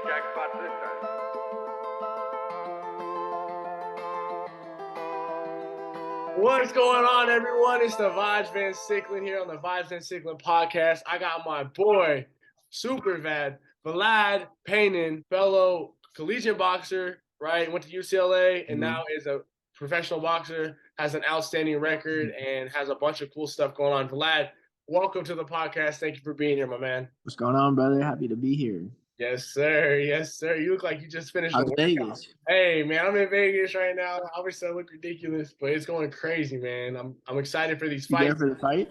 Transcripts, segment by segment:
jackpot this time. What's going on, everyone? It's the Vansiclen here on the Vansiclen podcast. I got my boy, Super Vlad Panin, fellow collegiate boxer, right? Went to UCLA and now is a professional boxer, has an outstanding record, and has a bunch of cool stuff going on. Vlad, welcome to the podcast. Thank you for being here, my man. What's going on, brother? Happy to be here. Yes, sir. Yes, sir. You look like you just finished How's a workout. Vegas? Hey, man, I'm in Vegas right now. Obviously, I look ridiculous, but it's going crazy, man. I'm excited for these You fights. there for the fight?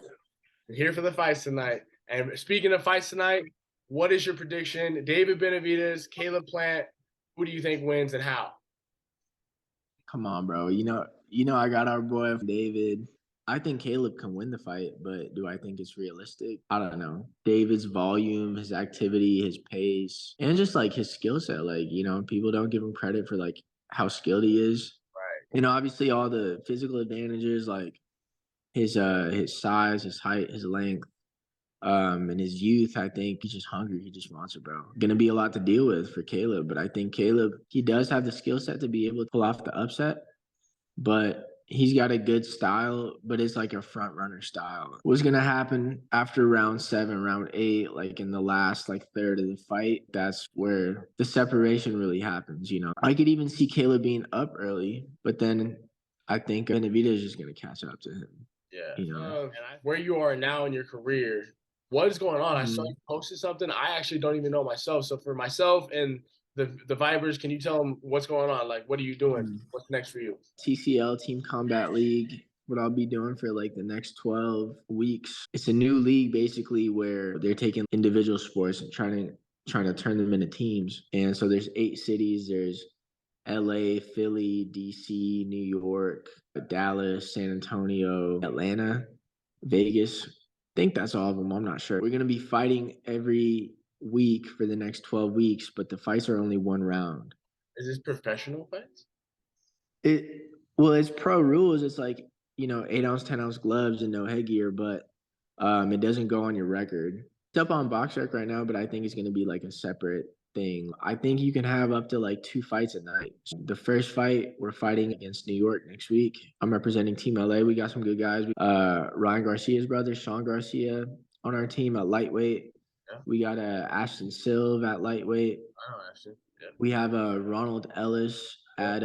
I'm here for the fights tonight. And speaking of fights tonight, what is your prediction? David Benavidez, Caleb Plant, who do you think wins and how? Come on, bro. You know I got our boy David. I think Caleb can win the fight, but do I think it's realistic? I don't know. David's volume, his activity, his pace, and just like his skill set. Like, people don't give him credit for like how skilled he is. Right. Obviously all the physical advantages, like his size, his height, his length, and his youth. I think he's just hungry. He just wants it, bro. Gonna be a lot to deal with for Caleb, but I think Caleb, he does have the skill set to be able to pull off the upset, but he's got a good style, but it's like a front runner style. What's gonna happen after round 7, round 8, like in the last like third of the fight, that's where the separation really happens. I could even see Caleb being up early, but then I think Benavidez is just gonna catch up to him. Yeah. Where you are now in your career, what is going on? I saw you posted something. I actually don't even know myself. So for myself and the Vibers, can you tell them what's going on? Like, what are you doing? What's next for you? TCL, Team Combat League, what I'll be doing for like the next 12 weeks. It's a new league basically where they're taking individual sports and trying to turn them into teams. And so there's 8 cities. There's LA, Philly, DC, New York, Dallas, San Antonio, Atlanta, Vegas. I think that's all of them. I'm not sure. We're going to be fighting every week for the next 12 weeks, but the fights are only one round. Is this professional fights? It's pro rules. It's like, 8-ounce, 10-ounce gloves and no headgear, but it doesn't go on your record. It's up on BoxRec right now, but I think it's going to be like a separate thing. I think you can have up to like 2 fights a night. The first fight, we're fighting against New York next week. I'm representing Team LA. We got some good guys. Ryan Garcia's brother, Sean Garcia, on our team at lightweight. Yeah. We got Ashton Silva at lightweight. I know Ashton. Yeah. We have Ronald Ellis at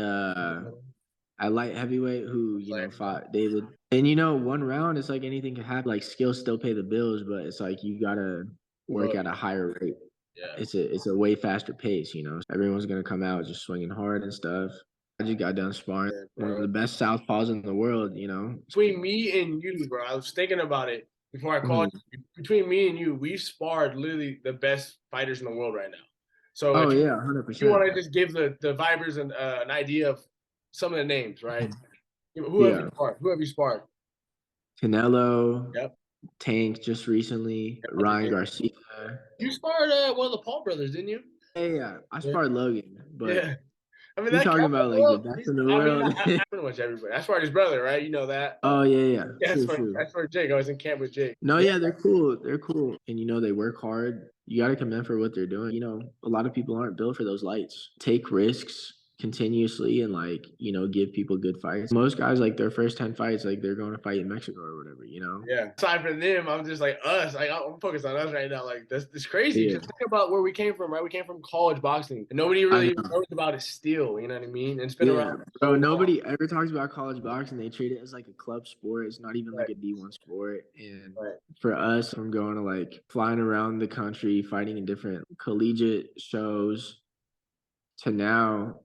light heavyweight who fought David. And one round, it's like anything can happen. Like skills still pay the bills, but it's like you gotta work at a higher rate. Yeah. It's a way faster pace. Everyone's gonna come out just swinging hard and stuff. I just got done sparring one of the best southpaws in the world. Between me and you, bro, I was thinking about it before I called you. Between me and you, we've sparred literally the best fighters in the world right now. So 100%. If you want to just give the Vibers an idea of some of the names, right? Who have you sparred? Canelo. Yep. Tank just recently. Ryan Garcia. You sparred one of the Paul brothers, didn't you? Yeah. I sparred Logan, but yeah. I mean, you're talking about like the best in the world. Pretty much everybody. I sparred his brother, right? You know that. Oh yeah. True. That's for Jake. I was in camp with Jake. No, yeah, they're cool. They're cool, and they work hard. You got to commend for what they're doing. A lot of people aren't built for those lights. Take risks continuously and give people good fights. Most guys, like their first 10 fights, like they're going to fight in Mexico or whatever. Yeah. Aside from them, I'm just like us. Like I'm focused on us right now. Like that's crazy. Yeah. Just think about where we came from, right? We came from college boxing, and nobody really knows about it still. You know what I mean? And it's been around. Bro, nobody ever talks about college boxing. They treat it as like a club sport. It's not even like a D1 sport. And for us, from going to like flying around the country, fighting in different collegiate shows, to now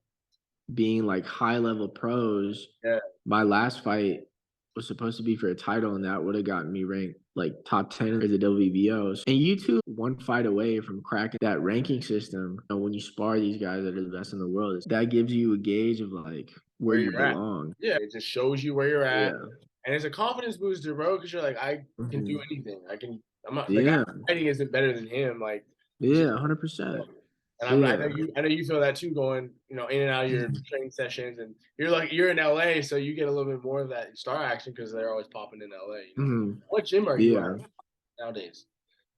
being like high level pros. Yeah. My last fight was supposed to be for a title, and that would have gotten me ranked like top 10 of the WBOs. And you two, one fight away from cracking that ranking system. When you spar these guys that are the best in the world, that gives you a gauge of like where you belong. Yeah, it just shows you where you're at. Yeah. And it's a confidence booster, bro, because you're like, I can do anything. I'm not like fighting isn't better than him. Like 100%. And I know you feel that too, going in and out of your training sessions, and you're in LA, so you get a little bit more of that star action because they're always popping in LA. What gym are you at nowadays?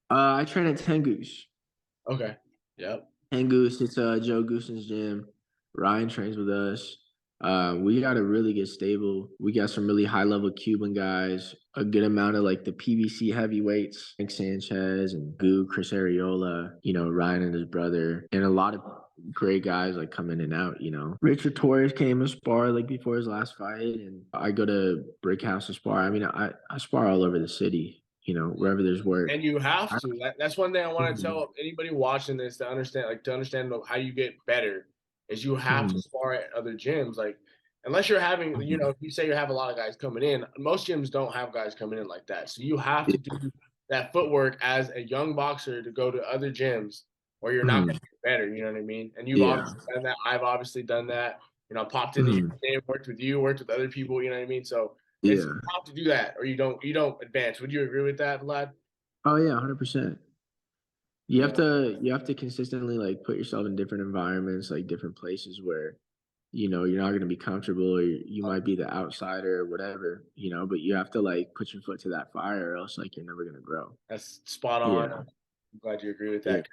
I train at Tengus. Okay. Yep. And Goose, it's Joe Goosen's gym. Ryan trains with us. We got a really good stable. We got some really high level Cuban guys, a good amount of like the PBC heavyweights, like Sanchez and Goo, Chris Ariola, Ryan and his brother, and a lot of great guys like come in and out, Richard Torres came to spar like before his last fight, and I go to Brick House to spar. I mean, I spar all over the city, wherever there's work. And you have to. That's one thing I want to Mhm. tell anybody watching this to understand how you get better is you have to spar at other gyms. Like, unless you're having, if you say you have a lot of guys coming in, most gyms don't have guys coming in like that. So you have to do that footwork as a young boxer to go to other gyms where you're not going to get better. You know what I mean? And you've obviously done that. I've obviously done that. Popped in the gym, worked with you, worked with other people. You know what I mean? So you have to do that, or you don't advance. Would you agree with that, Vlad? Oh yeah, 100%. You have to consistently like put yourself in different environments, like different places where, you're not going to be comfortable, or you might be the outsider or whatever, but you have to like put your foot to that fire, or else like you're never going to grow. That's spot on. Yeah. I'm glad you agree with that.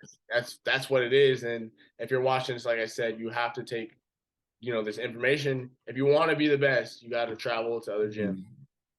That's what it is. And if you're watching this, like I said, you have to take, this information. If you want to be the best, you got to travel to other gyms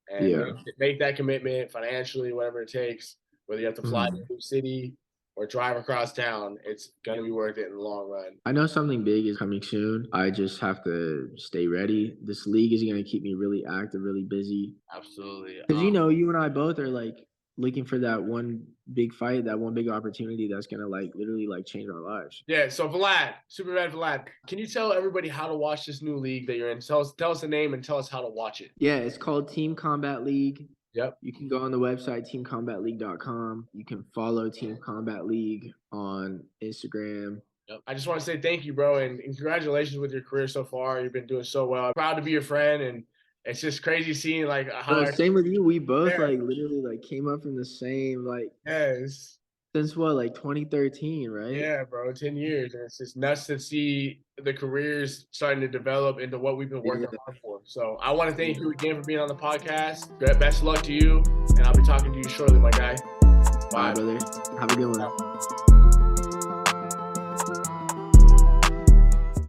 and make that commitment financially, whatever it takes, whether you have to fly to a new city or drive across town, it's going to be worth it in the long run. I know something big is coming soon. I just have to stay ready. This league is going to keep me really active, really busy. Absolutely. Because, you and I both are like looking for that one big fight, that one big opportunity that's going to like literally like change our lives. Yeah. So Vlad, Superman Vlad, can you tell everybody how to watch this new league that you're in? Tell us the name and tell us how to watch it. Yeah, it's called Team Combat League. Yep. You can go on the website, teamcombatleague.com. You can follow Team Combat League on Instagram. Yep. I just want to say thank you, bro, and congratulations with your career so far. You've been doing so well. I'm proud to be your friend, and it's just crazy seeing like how. Same with you. We both like literally like came up from the same like. Yes. Since what, like 2013, right? Yeah, bro, 10 years. And it's just nuts to see the careers starting to develop into what we've been working hard for. So I want to thank you again for being on the podcast. Best of luck to you. And I'll be talking to you shortly, my guy. Bye, brother. Have a good one.